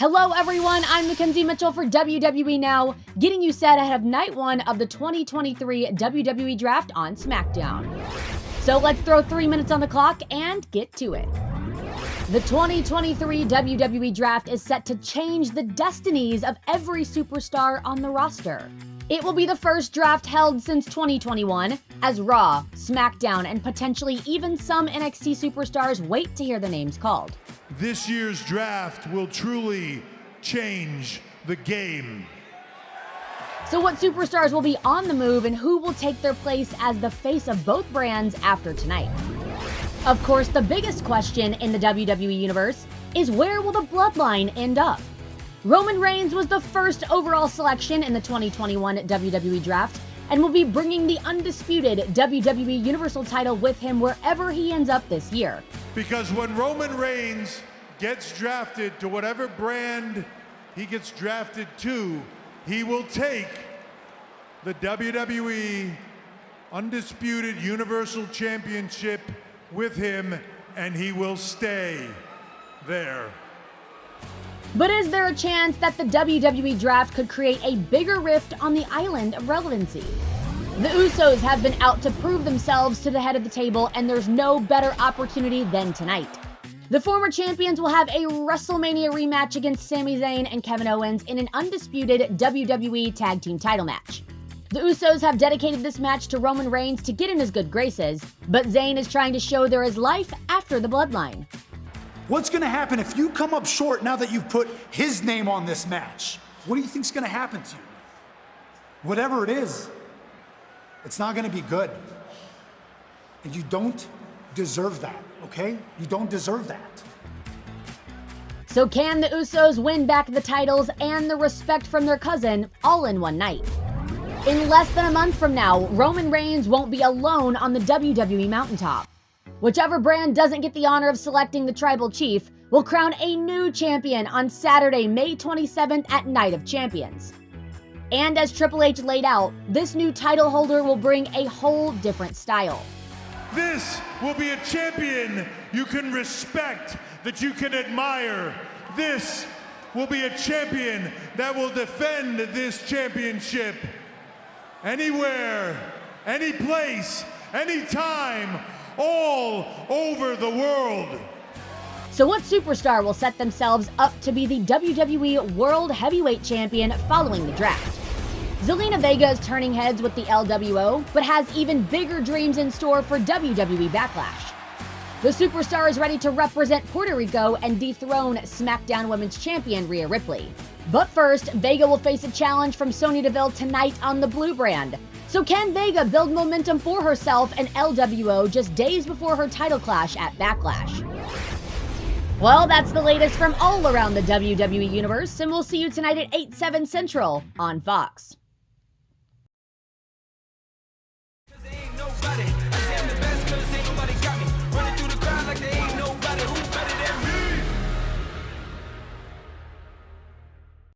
Hello everyone, I'm Mackenzie Mitchell for WWE Now, getting you set ahead of Night 1 of the 2023 WWE Draft on SmackDown. So let's throw 3 minutes on the clock and get to it. The 2023 WWE Draft is set to change the destinies of every superstar on the roster. It will be the first draft held since 2021, as Raw, SmackDown, and potentially even some NXT superstars wait to hear their names called. This year's draft will truly change the game. So what superstars will be on the move and who will take their place as the face of both brands after tonight? Of course, the biggest question in the WWE Universe is where will the Bloodline end up? Roman Reigns was the first overall selection in the 2021 WWE Draft and will be bringing the undisputed WWE Universal title with him wherever he ends up this year. Because when Roman Reigns gets drafted to whatever brand he gets drafted to, he will take the WWE Undisputed Universal Championship with him, and he will stay there. But is there a chance that the WWE Draft could create a bigger rift on the island of relevancy? The Usos have been out to prove themselves to the head of the table, and there's no better opportunity than tonight. The former champions will have a WrestleMania rematch against Sami Zayn and Kevin Owens in an undisputed WWE Tag Team title match. The Usos have dedicated this match to Roman Reigns to get in his good graces, but Zayn is trying to show there is life after the Bloodline. What's going to happen if you come up short now that you've put his name on this match? What do you think's going to happen to you? Whatever it is, it's not going to be good. And you don't deserve that, okay? You don't deserve that. So can the Usos win back the titles and the respect from their cousin all in one night? In less than a month from now, Roman Reigns won't be alone on the WWE mountaintop. Whichever brand doesn't get the honor of selecting the Tribal Chief will crown a new champion on Saturday, May 27th at Night of Champions. And as Triple H laid out, this new title holder will bring a whole different style. This will be a champion you can respect, that you can admire. This will be a champion that will defend this championship anywhere, any place, anytime, all over the world. So what superstar will set themselves up to be the WWE World Heavyweight Champion following the draft? Zelina Vega is turning heads with the LWO, but has even bigger dreams in store for WWE Backlash. The superstar is ready to represent Puerto Rico and dethrone SmackDown Women's Champion Rhea Ripley. But first, Vega will face a challenge from Sonya Deville tonight on the Blue brand. So can Vega build momentum for herself and LWO just days before her title clash at Backlash? Well, that's the latest from all around the WWE Universe, and we'll see you tonight at 8/7 Central on Fox.